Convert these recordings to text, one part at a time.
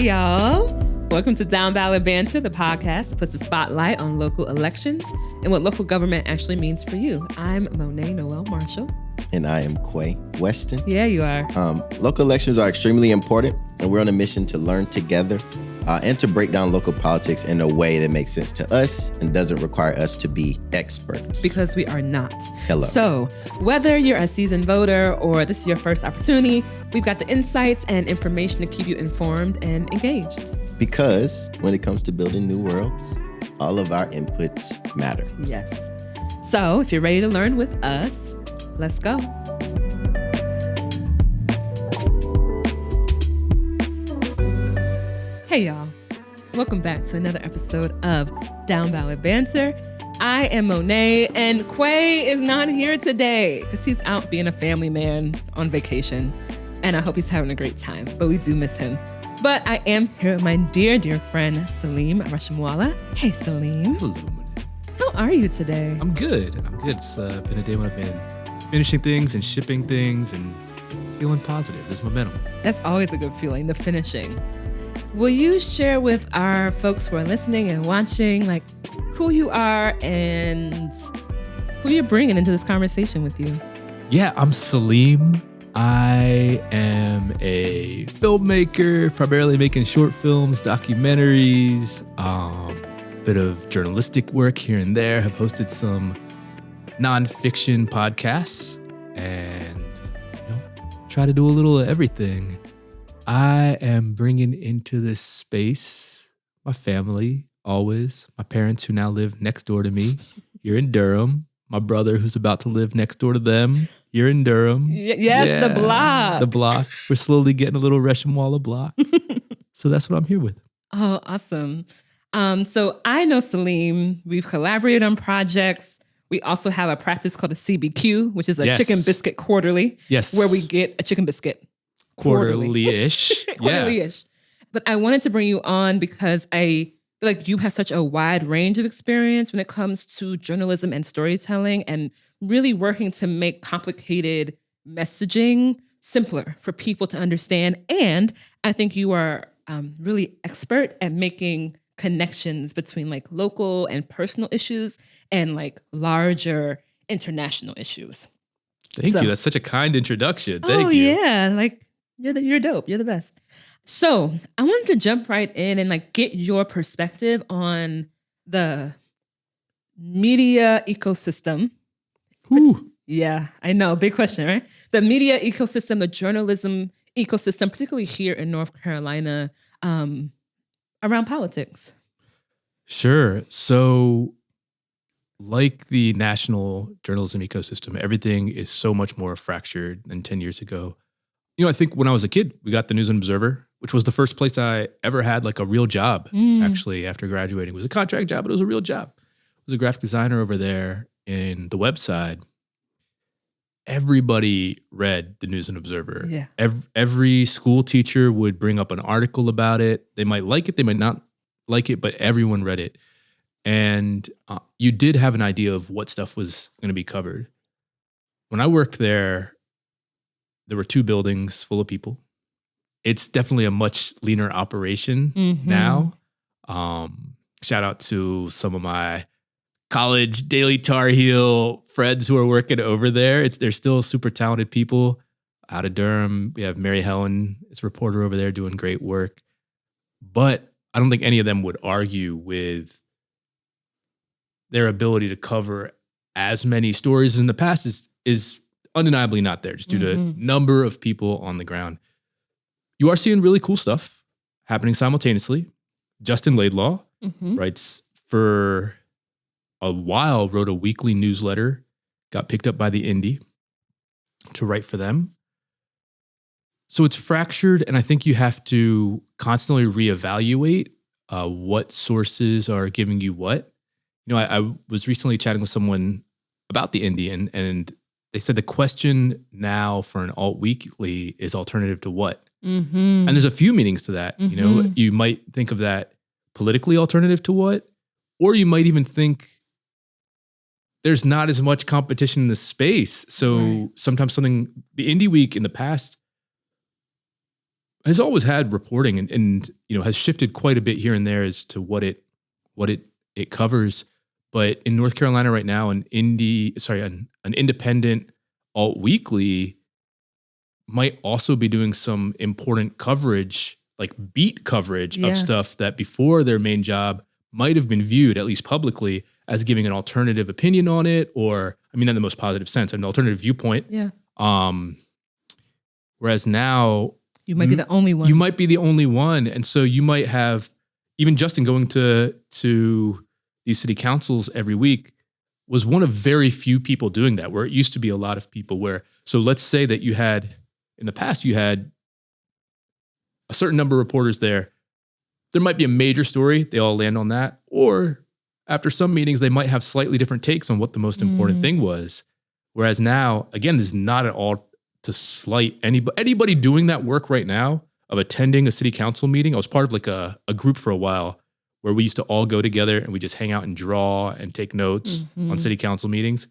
Hey, y'all. Welcome to Down Ballot Banter, the podcast that puts the spotlight on local elections and what local government actually means for you. I'm Monét Noel Marshall. And I am Quay Weston. Yeah, you are. Local elections are extremely important, and we're on a mission to learn together and to break down local politics in a way that makes sense to us and doesn't require us to be experts. Because we are not. Hello. So whether you're a seasoned voter or this is your first opportunity, we've got the insights and information to keep you informed and engaged. Because when it comes to building new worlds, all of our inputs matter. Yes. So if you're ready to learn with us, let's go. Hey, y'all. Welcome back to another episode of Down Ballot Banter. I am Monét, and Quay is not here today because he's out being a family man on vacation, and I hope he's having a great time, but we do miss him. But I am here with my dear friend, Saleem Reshamwala. Hey, Saleem. Hello, Monét. How are you today? I'm good. It's been a day when I've been finishing things and shipping things and it's feeling positive. There's momentum. That's always a good feeling, the finishing. Will you share with our folks who are listening and watching, like, who you are and who you're bringing into this conversation with you? Yeah, I'm Saleem. I am a filmmaker, primarily making short films, documentaries, bit of journalistic work here and there. Have hosted some nonfiction podcasts and try to do a little of everything. I am bringing into this space my family, always. My parents who now live next door to me here in Durham. My brother who's about to live next door to them here in Durham. Yes, the block. The block. We're slowly getting a little Reshamwala block. So that's what I'm here with. Oh, awesome. So I know Saleem. We've collaborated on projects. We also have a practice called a CBQ, which is a chicken biscuit quarterly. Yes. Where we get a chicken biscuit. Quarterly-ish. Quarterly-ish. But I wanted to bring you on because I feel like you have such a wide range of experience when it comes to journalism and storytelling and really working to make complicated messaging simpler for people to understand. And I think you are really expert at making connections between like local and personal issues and like larger international issues. Thank you. That's such a kind introduction. Thank you. Yeah. Like you're dope. You're the best. So I wanted to jump right in and like get your perspective on the media ecosystem. Ooh. Yeah, I know. Big question, right? The media ecosystem, the journalism ecosystem, particularly here in North Carolina, around politics. Sure. So like the national journalism ecosystem, everything is so much more fractured than 10 years ago. I think when I was a kid, we got the News and Observer, which was the first place I ever had like a real job, actually, after graduating. It was a contract job, but it was a real job. I was a graphic designer over there in the website. Everybody read the News and Observer. Yeah. Every school teacher would bring up an article about it. They might like it, they might not like it, but everyone read it. And you did have an idea of what stuff was going to be covered. When I worked there were 2 buildings full of people. It's definitely a much leaner operation now. Shout out to some of my college Daily Tar Heel friends who are working over there. They're still super talented people out of Durham. We have Mary Helen, is a reporter over there doing great work. But I don't think any of them would argue with their ability to cover as many stories as in the past is undeniably not there, just due to number of people on the ground. You are seeing really cool stuff happening simultaneously. Justin Laidlaw writes for a while, wrote a weekly newsletter, got picked up by the Indy to write for them. So it's fractured, and I think you have to constantly reevaluate what sources are giving you what. I was recently chatting with someone about the Indy, and they said the question now for an alt weekly is alternative to what? And there's a few meanings to that. You might think of that politically alternative to what, or you might even think there's not as much competition in the space. So sometimes the Indie Week in the past has always had reporting and has shifted quite a bit here and there as to what it covers. But in North Carolina right now, an independent alt weekly might also be doing some important coverage, like beat coverage of stuff that before their main job might have been viewed, at least publicly, as giving an alternative opinion on it, or in the most positive sense, an alternative viewpoint. Yeah. Whereas now you might be the only one. You might be the only one. And so you might have, even Justin going to these city councils every week was one of very few people doing that, where it used to be a lot of people so let's say that in the past, you had a certain number of reporters there. There might be a major story. They all land on that. Or after some meetings, they might have slightly different takes on what the most important thing was. Whereas now, again, this is not at all to slight anybody doing that work right now of attending a city council meeting. I was part of like a group for a while where we used to all go together and we just hang out and draw and take notes on city council meetings.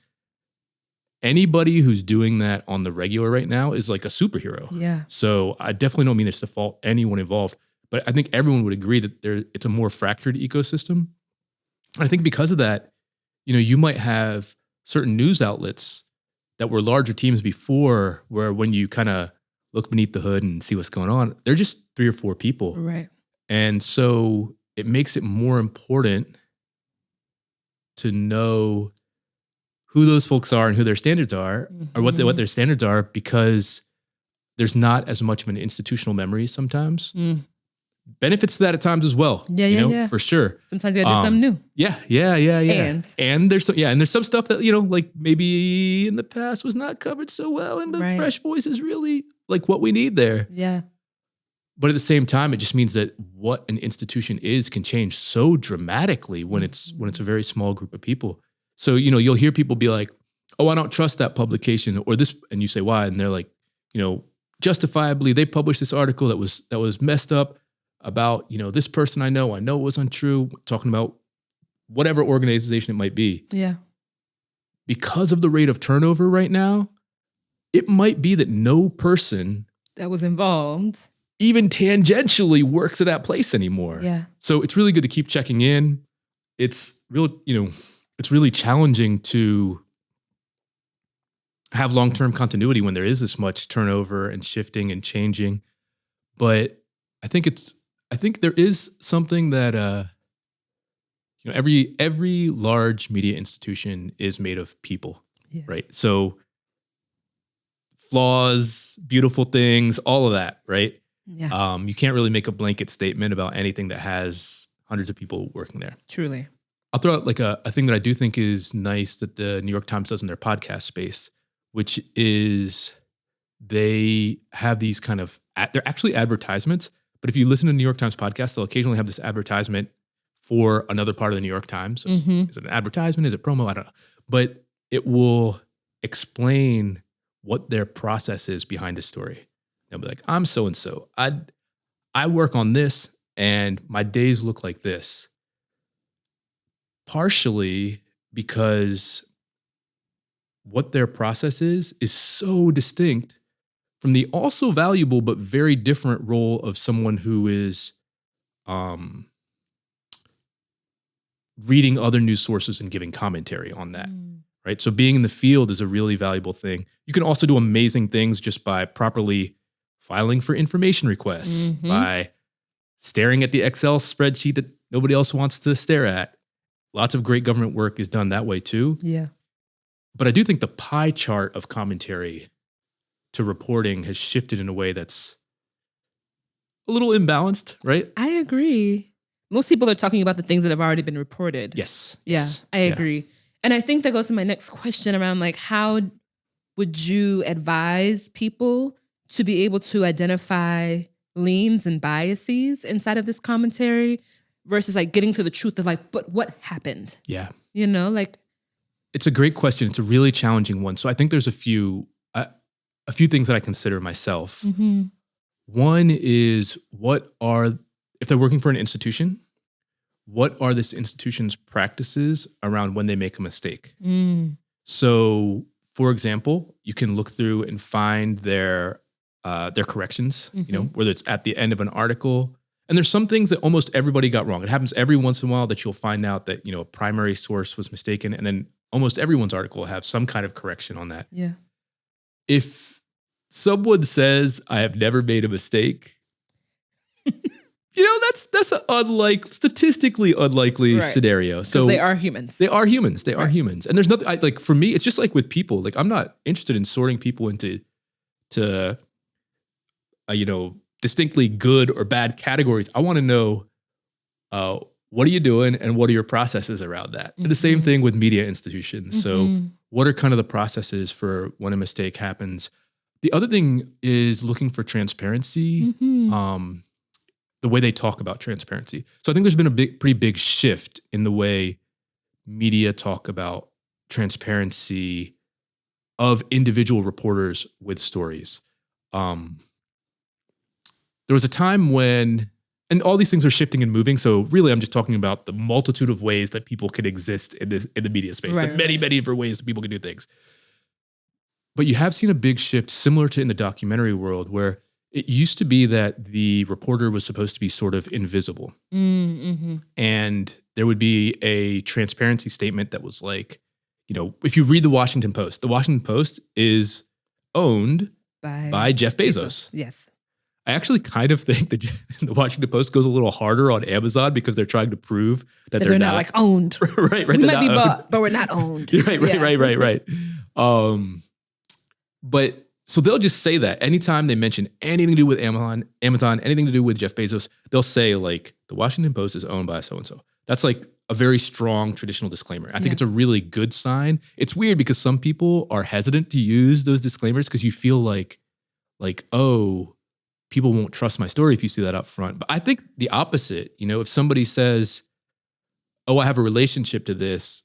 Anybody who's doing that on the regular right now is like a superhero. Yeah. So I definitely don't mean this to fault anyone involved, but I think everyone would agree that it's a more fractured ecosystem. And I think because of that, you might have certain news outlets that were larger teams before, where when you kind of look beneath the hood and see what's going on, they're just 3 or 4 people. Right. And so it makes it more important to know who those folks are and who their standards are, or what their standards are, because there's not as much of an institutional memory sometimes. Benefits to that at times as well. Yeah. For sure. Sometimes you gotta do something new. Yeah. And there's some stuff that, like maybe in the past was not covered so well, and the fresh voice is really like what we need there. Yeah. But at the same time, it just means that what an institution is can change so dramatically when it's a very small group of people. So, you'll hear people be like, oh, I don't trust that publication or this. And you say, why? And they're like, justifiably, they published this article that was messed up about, this person I know it was untrue, talking about whatever organization it might be. Yeah. Because of the rate of turnover right now, it might be that no person that was involved even tangentially works at that place anymore. Yeah. So it's really good to keep checking in. It's it's really challenging to have long-term continuity when there is this much turnover and shifting and changing. But I think there is something that every large media institution is made of people, right? So flaws, beautiful things, all of that, right? Yeah. You can't really make a blanket statement about anything that has hundreds of people working there. Truly. I'll throw out like a thing that I do think is nice that the New York Times does in their podcast space, which is they have these kind of, they're actually advertisements, but if you listen to the New York Times podcast, they'll occasionally have this advertisement for another part of the New York Times. So is it an advertisement? Is it promo? I don't know. But it will explain what their process is behind a story. They'll be like, I'm so-and-so. I work on this and my days look like this. Partially because what their process is so distinct from the also valuable but very different role of someone who is reading other news sources and giving commentary on that, right? So being in the field is a really valuable thing. You can also do amazing things just by properly filing for information requests, by staring at the Excel spreadsheet that nobody else wants to stare at. Lots of great government work is done that way too. Yeah. But I do think the pie chart of commentary to reporting has shifted in a way that's a little imbalanced, right? I agree. Most people are talking about the things that have already been reported. Yes. Yeah, Yes. I agree. And I think that goes to my next question around like, how would you advise people to be able to identify leans and biases inside of this commentary versus like getting to the truth of like, but what happened? Yeah. Like. It's a great question. It's a really challenging one. So I think there's a few things that I consider myself. One is if they're working for an institution, what are this institution's practices around when they make a mistake? So for example, you can look through and find their their corrections, whether it's at the end of an article. And there's some things that almost everybody got wrong. It happens every once in a while that you'll find out that, a primary source was mistaken. And then almost everyone's article will have some kind of correction on that. Yeah. If someone says, I have never made a mistake, that's an statistically unlikely scenario. So they are humans. They are humans. They are humans. And there's nothing, for me, it's just like with people. Like, I'm not interested in sorting people into distinctly good or bad categories. I want to know what are you doing and what are your processes around that? And the same thing with media institutions. So what are kind of the processes for when a mistake happens? The other thing is looking for transparency, the way they talk about transparency. So I think there's been a pretty big shift in the way media talk about transparency of individual reporters with stories. There was a time when, and all these things are shifting and moving. So really, I'm just talking about the multitude of ways that people can exist in the media space. The many different ways that people can do things. But you have seen a big shift similar to in the documentary world, where it used to be that the reporter was supposed to be sort of invisible. And there would be a transparency statement that was like, if you read the Washington Post is owned by Jeff Bezos. Yes. I actually kind of think that the Washington Post goes a little harder on Amazon because they're trying to prove that they're not like owned. right. We might be bought, but we're not owned. Right. But so they'll just say that anytime they mention anything to do with Amazon, anything to do with Jeff Bezos, they'll say like the Washington Post is owned by so-and-so. That's like a very strong traditional disclaimer. I think it's a really good sign. It's weird because some people are hesitant to use those disclaimers because you feel like, oh, people won't trust my story if you see that up front. But I think the opposite, if somebody says, oh, I have a relationship to this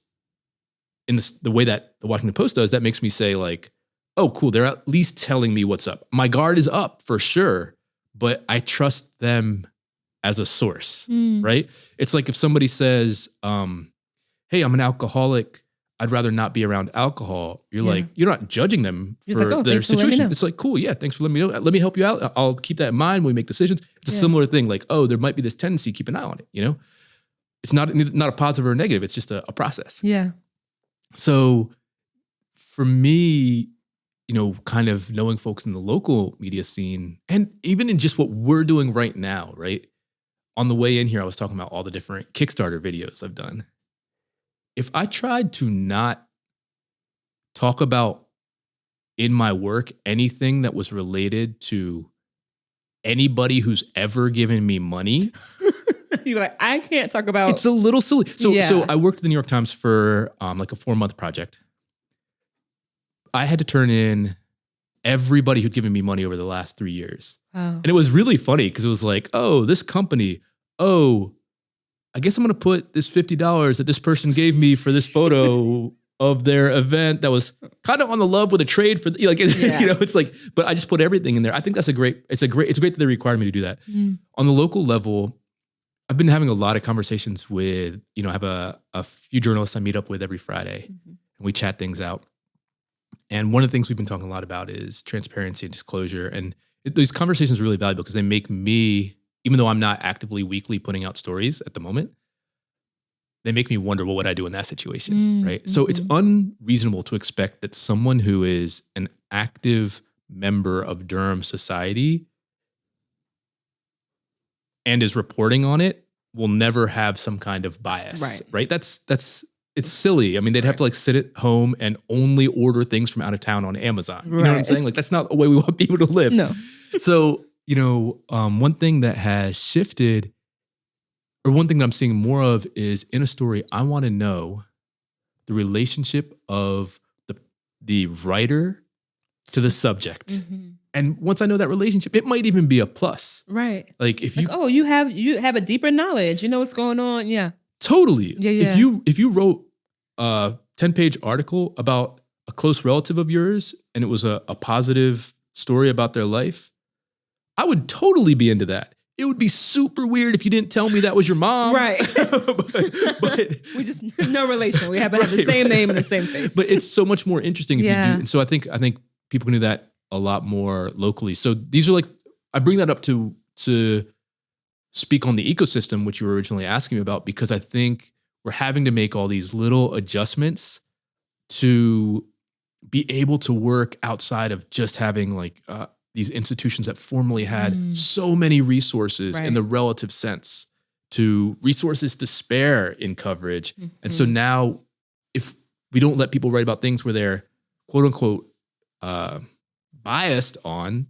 in the way that the Washington Post does, that makes me say like, oh, cool, they're at least telling me what's up. My guard is up for sure, but I trust them as a source, right? It's like if somebody says, hey, I'm an alcoholic, I'd rather not be around alcohol. You're like, you're not judging them for their situation. It's like, cool, it's like, cool, let me help you out. I'll keep that in mind when we make decisions. It's a similar thing, like, oh, there might be this tendency, keep an eye on it, It's not a positive or a negative, it's just a process. Yeah. So for me, kind of knowing folks in the local media scene, and even in just what we're doing right now, right? On the way in here, I was talking about all the different Kickstarter videos I've done. If I tried to not talk about in my work anything that was related to anybody who's ever given me money, you're like, I can't talk about. It's a little silly. So I worked at the New York Times for like a 4-month project. I had to turn in everybody who'd given me money over the last 3 years. Wow. And it was really funny because it was like, oh, this company, I guess I'm going to put this $50 that this person gave me for this photo of their event that was kind of on the love with a trade for, it's like, but I just put everything in there. I think it's great that they required me to do that. On the local level, I've been having a lot of conversations with, I have a few journalists I meet up with every Friday and we chat things out. And one of the things we've been talking a lot about is transparency and disclosure. And these conversations are really valuable because they make me, even though I'm not actively weekly putting out stories at the moment, they make me wonder, what would I do in that situation, right? So it's unreasonable to expect that someone who is an active member of Durham society and is reporting on it will never have some kind of bias, right? It's silly. I mean, they'd have to like sit at home and only order things from out of town on Amazon. You know what I'm saying? Like, that's not the way we want people to live. No. So, one thing that has shifted, or one thing that I'm seeing more of, is in a story, I want to know the relationship of the writer to the subject. And once I know that relationship, it might even be a plus. Right. Like if you have a deeper knowledge, you know what's going on. Yeah. Totally. Yeah. If you wrote a 10-page article about a close relative of yours and it was a positive story about their life, I would totally be into that. It would be super weird if you didn't tell me that was your mom. Right. but we just, no relation. We happen to have the same name and the same face. But it's so much more interesting if you do. And so I think people can do that a lot more locally. So these are like, I bring that up to speak on the ecosystem, which you were originally asking me about, because I think we're having to make all these little adjustments to be able to work outside of just having like these institutions that formerly had so many resources in the relative sense to resources to spare in coverage. And so now if we don't let people write about things where they're quote unquote biased on,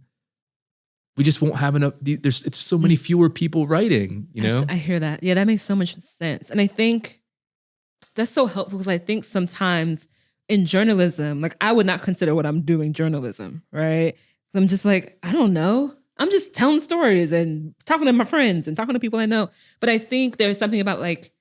we just won't have enough. It's so many fewer people writing, you know? I hear that. Yeah, that makes so much sense. And I think that's so helpful because I think sometimes in journalism, like I would not consider what I'm doing journalism, right? I'm just like, I don't know. I'm just telling stories and talking to my friends and talking to people I know. But I think there's something about like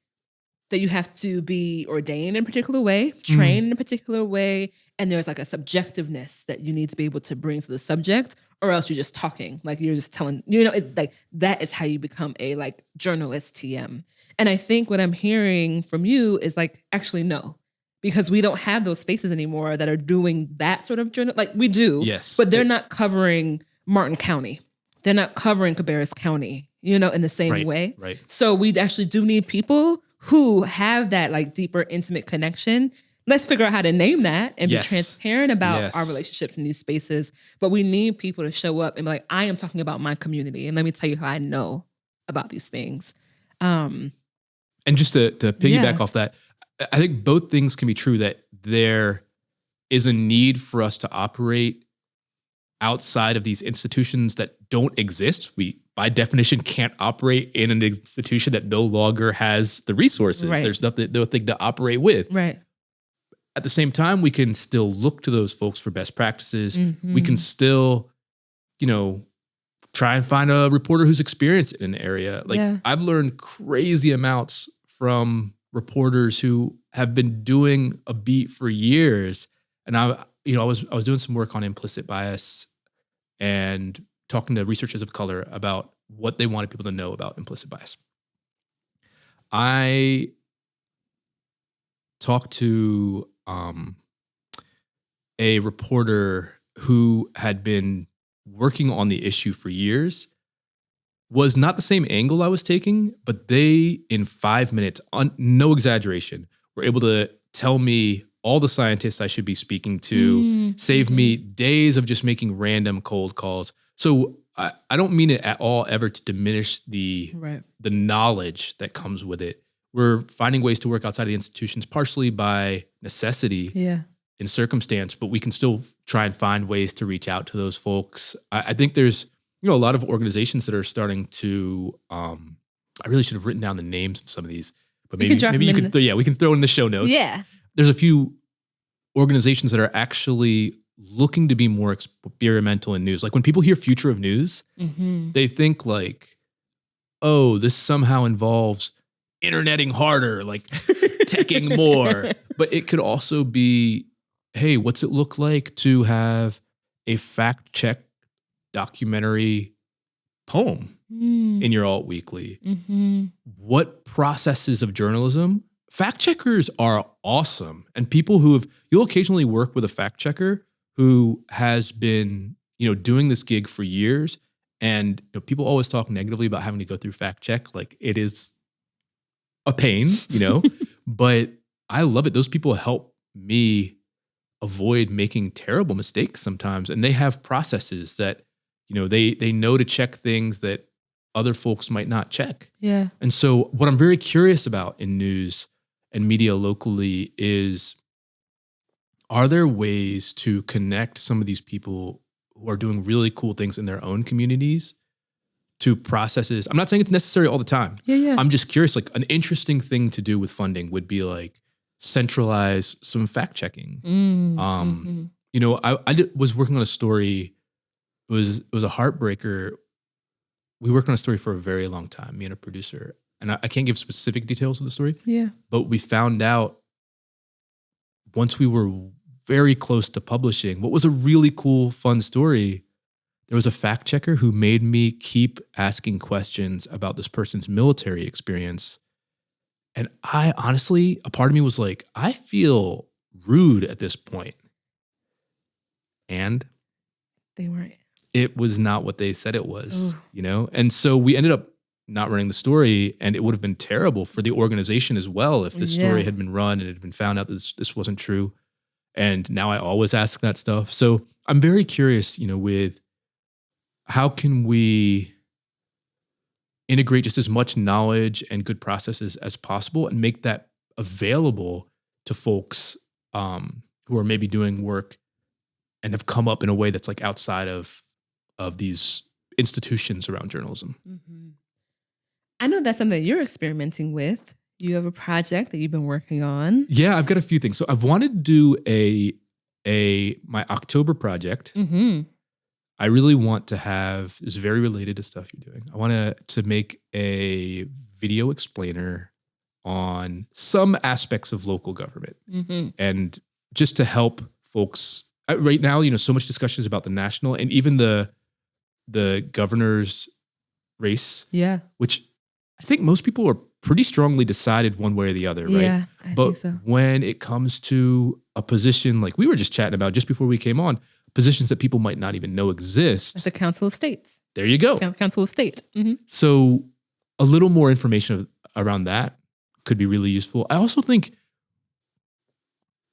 that you have to be ordained in a particular way, trained in a particular way. And there's like a subjectiveness that you need to be able to bring to the subject, or else you're just talking. Like you're just telling, you know, it's like that is how you become a like journalist TM. And I think what I'm hearing from you is like, actually, no, because we don't have those spaces anymore that are doing that sort of journal. Like we do, yes, but they're not covering Martin County. They're not covering Cabarrus County, you know, in the same way. Right. So we actually do need people who have that like deeper, intimate connection. Let's figure out how to name that and be transparent about our relationships in these spaces. But we need people to show up and be like, I am talking about my community. And let me tell you how I know about these things. And just to piggyback off that, I think both things can be true, that there is a need for us to operate outside of these institutions that don't exist. We, by definition, can't operate in an institution that no longer has the resources. There's nothing to operate with. Right. At the same time, we can still look to those folks for best practices. We can still, you know, try and find a reporter who's experienced in an area. Like I've learned crazy amounts from reporters who have been doing a beat for years. And I was doing some work on implicit bias and talking to researchers of color about what they wanted people to know about implicit bias. I talked to a reporter who had been working on the issue for years. Was not the same angle I was taking, but they, in 5 minutes, no exaggeration, were able to tell me all the scientists I should be speaking to, save me days of just making random cold calls. So I don't mean it at all ever to diminish the knowledge that comes with it. We're finding ways to work outside of the institutions, partially by necessity in circumstance, but we can still try and find ways to reach out to those folks. I think there's, you know, a lot of organizations that are starting to, I really should have written down the names of some of these, but maybe you could, we can throw it in the show notes. Yeah. There's a few organizations that are actually looking to be more experimental in news. Like when people hear future of news, they think like, oh, this somehow involves interneting harder, like teching more. But it could also be, hey, what's it look like to have a fact check documentary poem in your alt weekly? What processes of journalism? Fact checkers are awesome. And people you'll occasionally work with a fact checker who has been, you know, doing this gig for years. And you know, people always talk negatively about having to go through fact check. Like it is a pain, you know, but I love it. Those people help me avoid making terrible mistakes sometimes. And they have processes that, you know, they know to check things that other folks might not check. Yeah. And so what I'm very curious about in news and media locally is, are there ways to connect some of these people who are doing really cool things in their own communities to processes? I'm not saying it's necessary all the time. I'm just curious, like an interesting thing to do with funding would be like centralize some fact checking. You know, I was working on a story. It was a heartbreaker. We worked on a story for a very long time, me and a producer. And I can't give specific details of the story. Yeah. But we found out once we were very close to publishing, what was a really cool, fun story, there was a fact checker who made me keep asking questions about this person's military experience. And I honestly, a part of me was like, I feel rude at this point. And They weren't. it was not what they said it was, Ooh. you know? And so we ended up not running the story, and it would have been terrible for the organization as well if the story Yeah. had been run and it had been found out that this wasn't true. And now I always ask that stuff. So I'm very curious, you know, with how can we integrate just as much knowledge and good processes as possible and make that available to folks who are maybe doing work and have come up in a way that's like outside of these institutions around journalism. Mm-hmm. I know that's something that you're experimenting with. You have a project that you've been working on. Yeah, I've got a few things. So I've wanted to do my October project. Mm-hmm. I really want to have, is very related to stuff you're doing. I want to make a video explainer on some aspects of local government, Mm-hmm. and just to help folks. Right now, you know, so much discussion is about the national and even the governor's race, Yeah. which I think most people are pretty strongly decided one way or the other, right? Yeah, I But think so. when it comes to a position like we were just chatting about just before we came on, positions that people might not even know exist. At the Council of States. There you go. Council of State. Mm-hmm. So a little more information around that could be really useful. I also think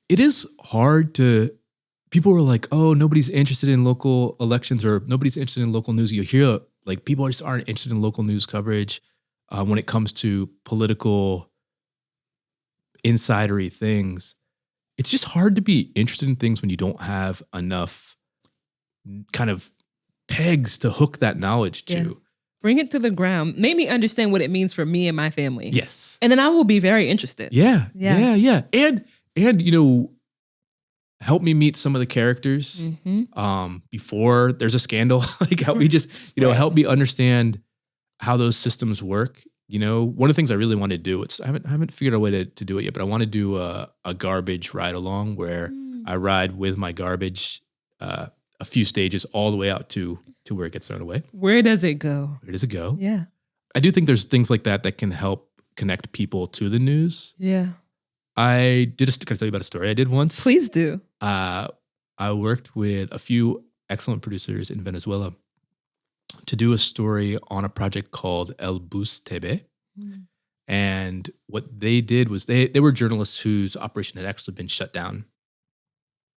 it is hard to, people are like, oh, nobody's interested in local elections or nobody's interested in local news. You hear like people just aren't interested in local news coverage when it comes to political insidery things. It's just hard to be interested in things when you don't have enough kind of pegs to hook that knowledge to. Yeah. Bring it to the ground. Make me understand what it means for me and my family. Yes. And then I will be very interested. Yeah. Yeah. Yeah. And you know, help me meet some of the characters Mm-hmm. before there's a scandal. Like help me just, you know, Right. help me understand how those systems work. You know, one of the things I really want to do, I haven't figured out a way to do it yet, but I want to do a garbage ride along where I ride with my garbage a few stages all the way out to where it gets thrown away. Where does it go? Where does it go? Yeah. I do think there's things like that can help connect people to the news. Yeah. Can I tell you about a story I did once? Please do. I worked with a few excellent producers in Venezuela to do a story on a project called El Bus TV. Mm. And what they did was they were journalists whose operation had actually been shut down.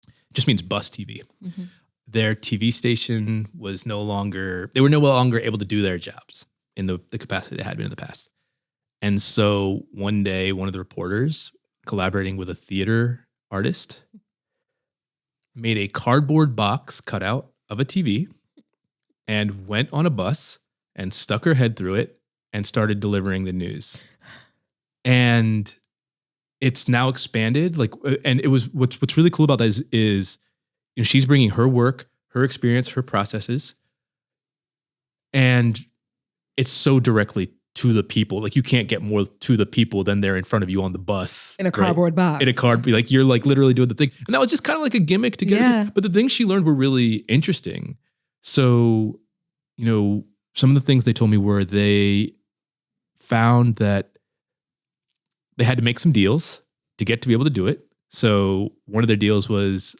It just means bus TV. Mm-hmm. Their TV station was they were no longer able to do their jobs in the capacity they had been in the past. And so one day, one of the reporters, collaborating with a theater artist, made a cardboard box cutout of a TV and went on a bus and stuck her head through it and started delivering the news. And it's now expanded. And it was what's really cool about that is you know, she's bringing her work, her experience, her processes, and it's so directly to the people. Like you can't get more to the people than they're in front of you on the bus. In a cardboard box. In a cardboard, like you're like literally doing the thing. And that was just kind of like a gimmick to get Yeah. it. But the things she learned were really interesting. So, you know, some of the things they told me were they found that they had to make some deals to be able to do it. So one of their deals was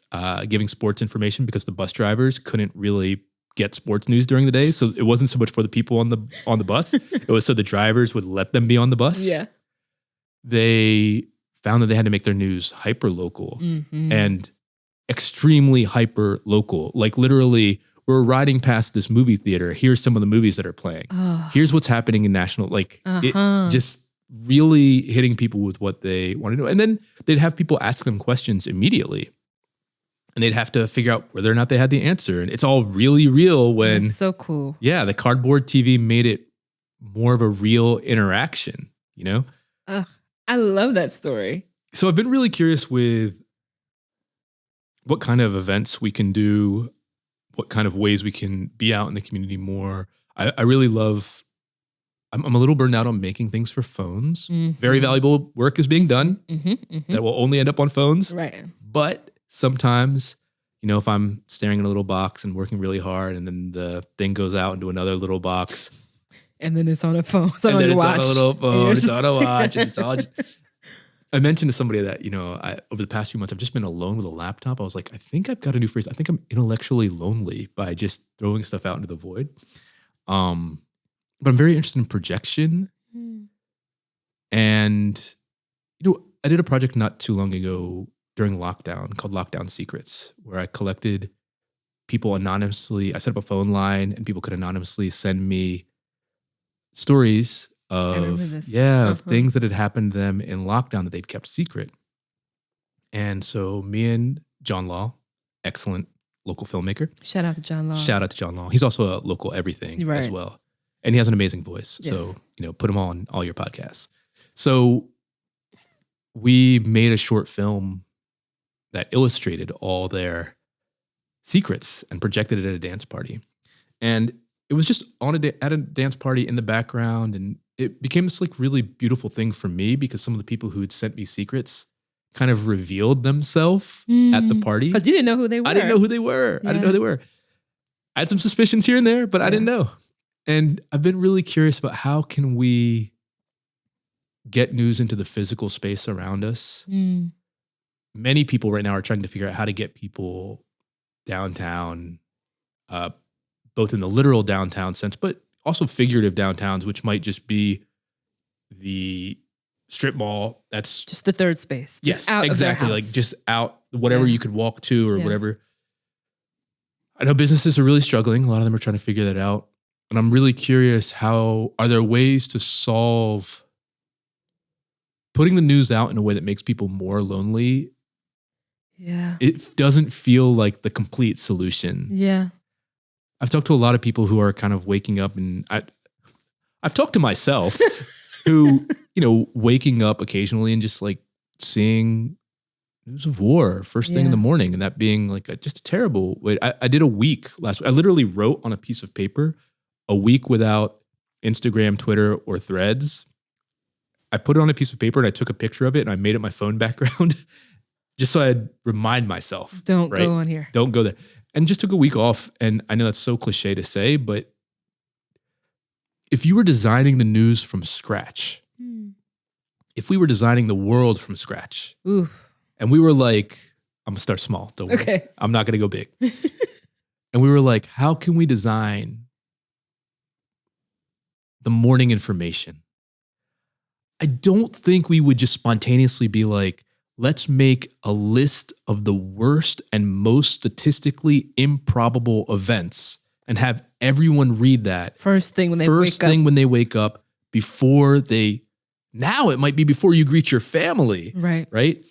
giving sports information because the bus drivers couldn't really get sports news during the day. So it wasn't so much for the people on the bus. It was so the drivers would let them be on the bus. Yeah. They found that they had to make their news hyper local Mm-hmm. and extremely hyper local. Like literally, we're riding past this movie theater. Here's some of the movies that are playing. Oh. Here's what's happening in national, Uh-huh. it just really hitting people with what they want to know. And then they'd have people ask them questions immediately. And they'd have to figure out whether or not they had the answer. And it's all really real when, That's so cool. yeah, the cardboard TV made it more of a real interaction, you know? I love that story. So I've been really curious with what kind of events we can do, what kind of ways we can be out in the community more. I really love, I'm a little burned out on making things for phones. Mhm. Very valuable work is being done Mm-hmm. Mm-hmm. that will only end up on phones. Right. But sometimes, you know, if I'm staring in a little box and working really hard and then the thing goes out into another little box, And then it's on a phone. It's on and then your it's watch. on a little And phone, you're it's just- on a watch, and it's all just, I mentioned to somebody that, over the past few months, I've just been alone with a laptop. I was like, I think I've got a new phrase. I think I'm intellectually lonely by just throwing stuff out into the void. But I'm very interested in projection. And, I did a project not too long ago during lockdown called Lockdown Secrets, where I collected people anonymously. I set up a phone line and people could anonymously send me stories of things that had happened to them in lockdown that they'd kept secret. And so me and John Law, excellent local filmmaker. Shout out to John Law. He's also a local everything as well. And he has an amazing voice. Yes. So, put him on all your podcasts. So we made a short film that illustrated all their secrets and projected it at a dance party. And it was just at a dance party in the background. And it became this really beautiful thing for me because some of the people who had sent me secrets kind of revealed themselves at the party. Because you didn't know who they were. I didn't know who they were. I had some suspicions here and there, but I didn't know. And I've been really curious about how can we get news into the physical space around us. Many people right now are trying to figure out how to get people downtown, both in the literal downtown sense, but also figurative downtowns, which might just be the strip mall. That's just the third space. Yes, exactly. Like just out, whatever you could walk to or whatever. I know businesses are really struggling. A lot of them are trying to figure that out. And I'm really curious, are there ways to solve putting the news out in a way that makes people more lonely? Yeah. It doesn't feel like the complete solution. Yeah. I've talked to a lot of people who are kind of waking up, and I've talked to myself who, waking up occasionally and just seeing news of war first thing in the morning, and that being just a terrible way. I did a week last week. I literally wrote on a piece of paper a week without Instagram, Twitter, or Threads. I put it on a piece of paper and I took a picture of it and I made it my phone background just so I'd remind myself. Don't go on here. Don't go there. And just took a week off. And I know that's so cliche to say, but if you were designing the news from scratch, if we were designing the world from scratch, and we were like, I'm going to start small. Don't worry. Okay. I'm not going to go big. And we were like, how can we design the morning information? I don't think we would just spontaneously be like, let's make a list of the worst and most statistically improbable events and have everyone read that first thing when they wake up now it might be before you greet your family. Right.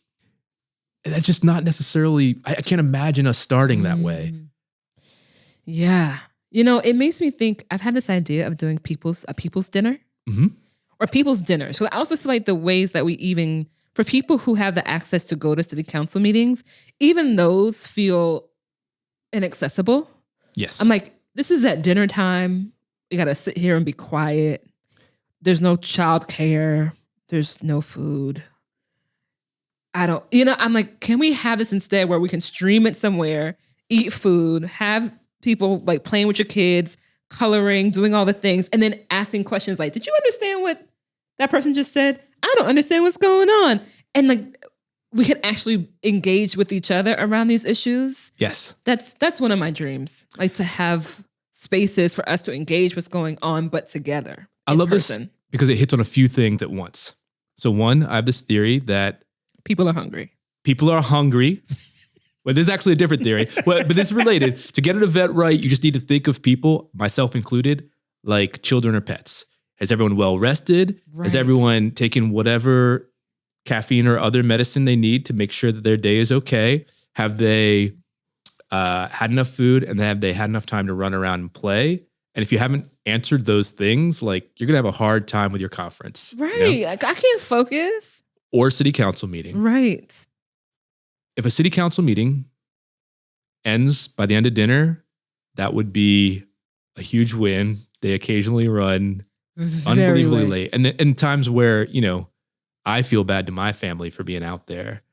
That's just not necessarily, I can't imagine us starting that way. Yeah. It makes me think, I've had this idea of doing a people's dinner. Or people's dinner. So I also feel like the ways that we for people who have the access to go to city council meetings, even those feel inaccessible. Yes. I'm like, this is at dinner time. You got to sit here and be quiet. There's no childcare. There's no food. I'm like, can we have this instead where we can stream it somewhere, eat food, have people playing with your kids, coloring, doing all the things, and then asking questions like, did you understand what that person just said? I don't understand what's going on. And we can actually engage with each other around these issues. Yes. That's one of my dreams. To have spaces for us to engage what's going on, but together. I love this because it hits on a few things at once. So one, I have this theory that people are hungry. Well, there's actually a different theory, but this is related. To get an event right, you just need to think of people, myself included, like children or pets. Is everyone well rested? Right. Is everyone taking whatever caffeine or other medicine they need to make sure that their day is okay? Have they had enough food, and have they had enough time to run around and play? And if you haven't answered those things, you're going to have a hard time with your conference. Right. I can't focus. Or city council meeting. Right. If a city council meeting ends by the end of dinner, that would be a huge win. They occasionally run unbelievably late. And in times where, I feel bad to my family for being out there.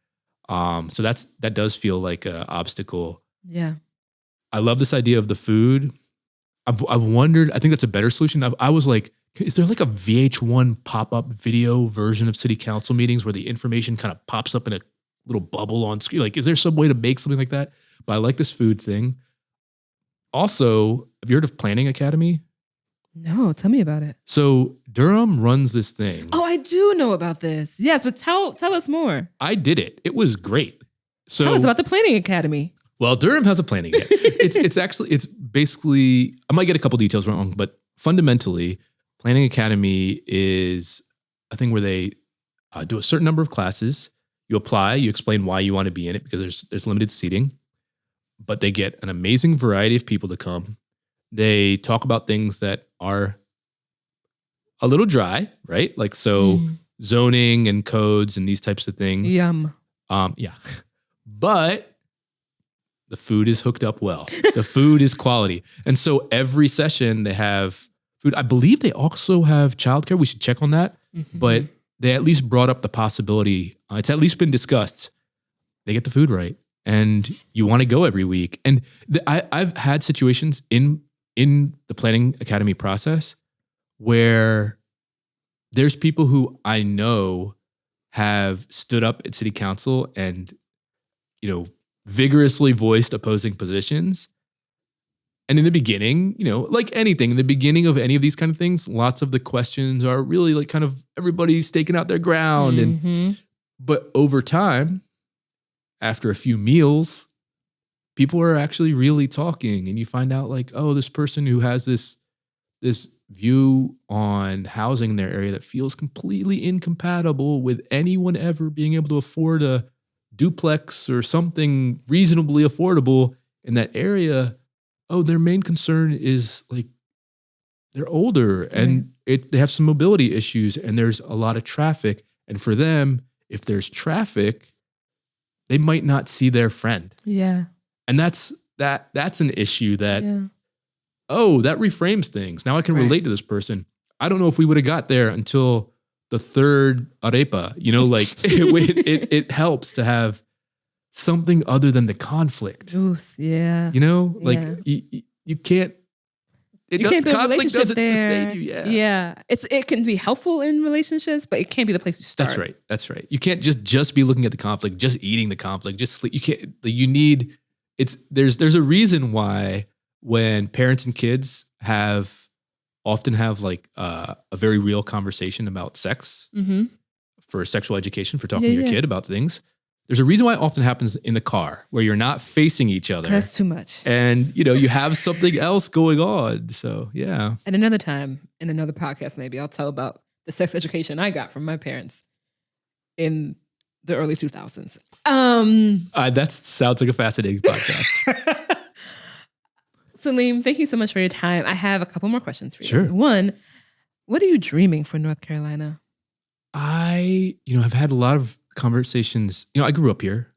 So that does feel like an obstacle. Yeah. I love this idea of the food. I've wondered, I think that's a better solution. I was like, is there like a VH1 pop-up video version of city council meetings where the information kind of pops up in a little bubble on screen? Like, is there some way to make something like that? But I like this food thing. Also, have you heard of Planning Academy? No, tell me about it. So Durham runs this thing. Oh, I do know about this. Yes, but tell us more. I did it. It was great. So tell us about the Planning Academy. Well, Durham has a planning. It's basically, I might get a couple details wrong, but fundamentally, Planning Academy is a thing where they do a certain number of classes. You apply, you explain why you want to be in it because there's limited seating, but they get an amazing variety of people to come. They talk about things that are a little dry, right? Like zoning and codes and these types of things. Yum. Yeah. But the food is hooked up well. The food is quality. And so every session they have food. I believe they also have childcare. We should check on that. Mm-hmm. But they at least brought up the possibility. It's at least been discussed. They get the food right. And you want to go every week. And I've had situations in the Planning Academy process where there's people who I know have stood up at city council and, vigorously voiced opposing positions. And in the beginning, like anything, in the beginning of any of these kind of things, lots of the questions are really like kind of everybody's staking out their ground. Mm-hmm. But over time, after a few meals, people are actually really talking, and you find out like, oh, this person who has this view on housing in their area that feels completely incompatible with anyone ever being able to afford a duplex or something reasonably affordable in that area. Oh, their main concern is like they're older and they have some mobility issues and there's a lot of traffic. And for them, if there's traffic, they might not see their friend. Yeah. And that's an issue that, that reframes things. Now I can relate to this person. I don't know if we would have got there until the third arepa, it helps to have something other than the conflict. Juice, yeah. You can't. You can't build a relationship there. Sustain you. Yeah, yeah. It can be helpful in relationships, but it can't be the place to start. That's right. You can't just be looking at the conflict, just eating the conflict, just sleep. You can't. You need. There's a reason why when parents and kids often have like a very real conversation about sex for sexual education, for talking to your kid about things. There's a reason why it often happens in the car where you're not facing each other. That's too much. And, you have something else going on. So, yeah. And another time, in another podcast, maybe I'll tell about the sex education I got from my parents in the early 2000s. That sounds like a fascinating podcast. Saleem, thank you so much for your time. I have a couple more questions for you. Sure. One, what are you dreaming for North Carolina? I've had a lot of conversations. I grew up here.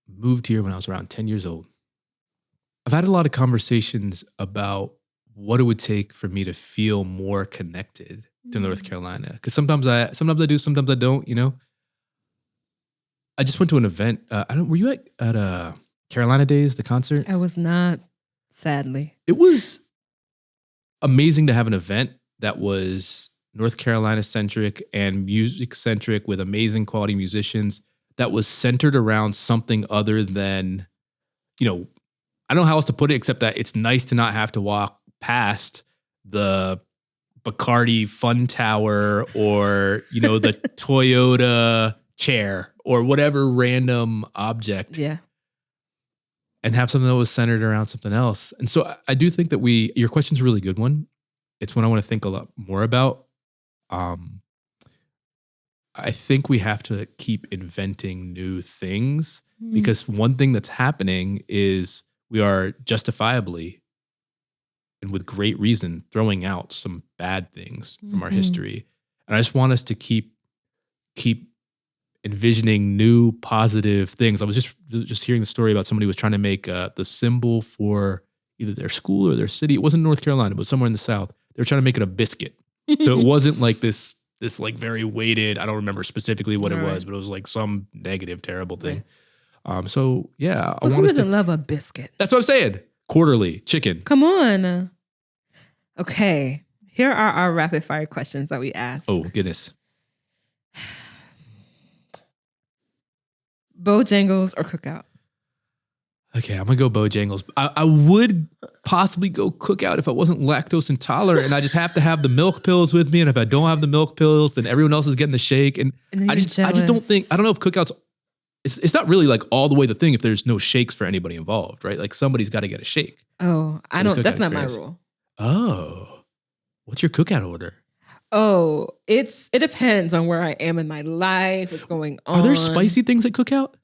Moved here when I was around 10 years old. I've had a lot of conversations about what it would take for me to feel more connected to North Carolina. Because sometimes I do, sometimes I don't. I just went to an event. Were you at Carolina Days, the concert? I was not, sadly. It was amazing to have an event that was North Carolina centric and music centric with amazing quality musicians that was centered around something other than, I don't know how else to put it except that it's nice to not have to walk past the Bacardi Fun Tower or, the Toyota chair or whatever random object. Yeah. And have something that was centered around something else. And so I do think that your question's a really good one. It's one I want to think a lot more about. I think we have to keep inventing new things because one thing that's happening is we are justifiably and with great reason throwing out some bad things from our history. And I just want us to keep envisioning new positive things. I was just hearing the story about somebody who was trying to make the symbol for either their school or their city. It wasn't North Carolina, but somewhere in the South. They were trying to make it a biscuit. So it wasn't like this like very weighted, I don't remember specifically what it was, but it was like some negative, terrible thing. So yeah. Who doesn't love a biscuit? That's what I'm saying. Quarterly chicken. Come on. Okay. Here are our rapid fire questions that we ask. Oh, goodness. Bojangles or Cookout? Okay, I'm going to go Bojangles. I would possibly go Cookout if I wasn't lactose intolerant and I just have to have the milk pills with me. And if I don't have the milk pills, then everyone else is getting the shake. And I just don't think, I don't know if Cookout's, it's not really like all the way the thing if there's no shakes for anybody involved, right? Like somebody's got to get a shake. Oh, I don't, that's not my rule. Oh, what's your Cookout order? Oh, it depends on where I am in my life, what's going on. Are there spicy things at Cookout?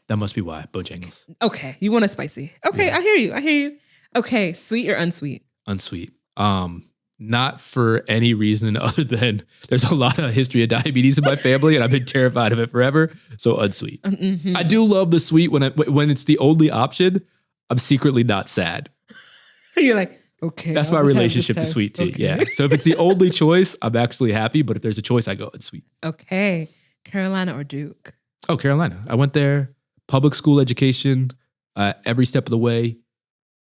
That must be why. Bojangles. Okay, you want a spicy. Okay, yeah. I hear you. Okay, sweet or unsweet? Unsweet. Not for any reason other than there's a lot of history of diabetes in my family and I've been terrified of it forever. So unsweet. Mm-hmm. I do love the sweet when it's the only option. I'm secretly not sad. You're like, okay. That's my relationship to sweet tea. Okay. Yeah. So if it's the only choice, I'm actually happy. But if there's a choice, I go, it's sweet. Okay. Carolina or Duke? Oh, Carolina. I went there. Public school education, every step of the way.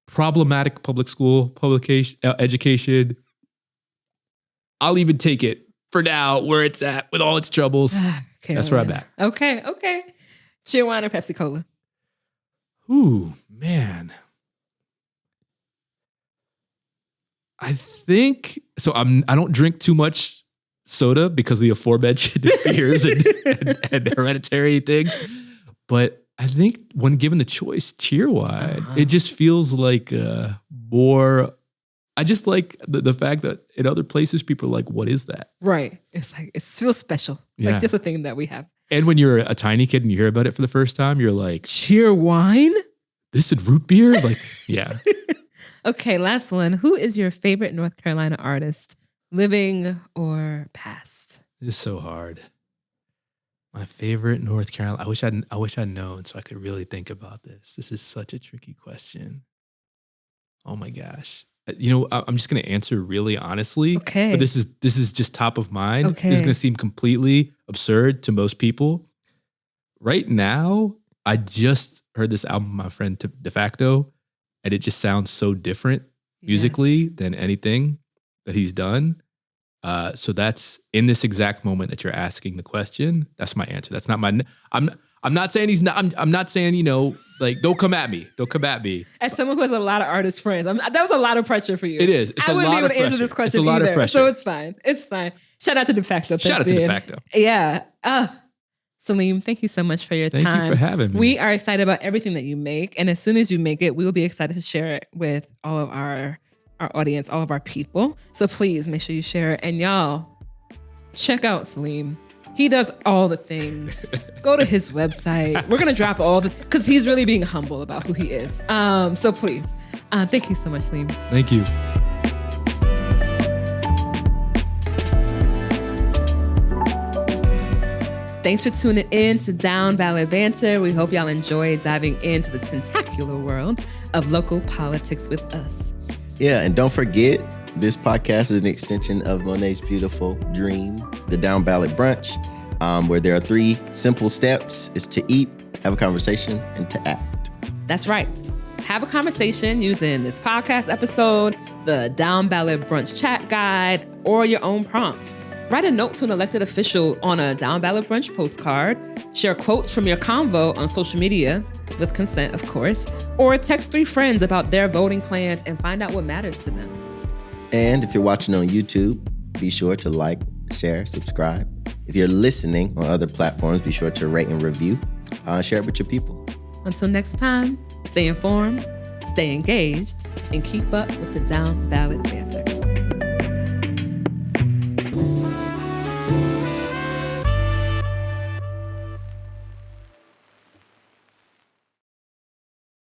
Problematic public school education. I'll even take it for now where it's at with all its troubles. That's where I'm at. Okay. Cheerwine or Pepsi Cola? Ooh, man. I think so. I don't drink too much soda because of the aforementioned fears and hereditary things. But I think when given the choice, Cheerwine, it just feels like more. I just like the fact that in other places people are like, "What is that?" Right. It's like it feels special, like just a thing that we have. And when you're a tiny kid and you hear about it for the first time, you're like, Cheerwine? This is root beer? Like, yeah. Okay, last one. Who is your favorite North Carolina artist, living or past? This is so hard. My favorite North Carolina. I wish I'd known so I could really think about this. This is such a tricky question. Oh my gosh. You know, I'm just going to answer really honestly. Okay. But this is just top of mind. Okay. This is going to seem completely absurd to most people. Right now, I just heard this album by my friend De Facto, and it just sounds so different musically than anything that he's done. So that's in this exact moment that you're asking the question. That's my answer. That's not my. I'm not saying he's not. I'm not saying, you know, like, don't come at me. Don't come at me. As someone who has a lot of artist friends, that was a lot of pressure for you. It is. It's I wouldn't be able to answer this question either. It's a lot of pressure. So it's fine. It's fine. Shout out to De Facto. Shout out to De Facto. Yeah. Saleem, thank you so much for your time. Thank you for having me. We are excited about everything that you make. And as soon as you make it, we will be excited to share it with all of our audience, all of our people. So please make sure you share it. And y'all, check out Saleem. He does all the things. Go to his website. We're going to drop because he's really being humble about who he is. So please, thank you so much, Saleem. Thank you. Thanks for tuning in to Down Ballot Banter. We hope y'all enjoy diving into the tentacular world of local politics with us. Yeah, and don't forget, this podcast is an extension of Monét's beautiful dream, the Down Ballot Brunch, where there are 3 simple steps: is to eat, have a conversation, and to act. That's right. Have a conversation using this podcast episode, the Down Ballot Brunch chat guide, or your own prompts. Write a note to an elected official on a Down Ballot Brunch postcard. Share quotes from your convo on social media, with consent, of course. Or text 3 friends about their voting plans and find out what matters to them. And if you're watching on YouTube, be sure to like, share, subscribe. If you're listening on other platforms, be sure to rate and review. Share it with your people. Until next time, stay informed, stay engaged, and keep up with the Down Ballot Banter.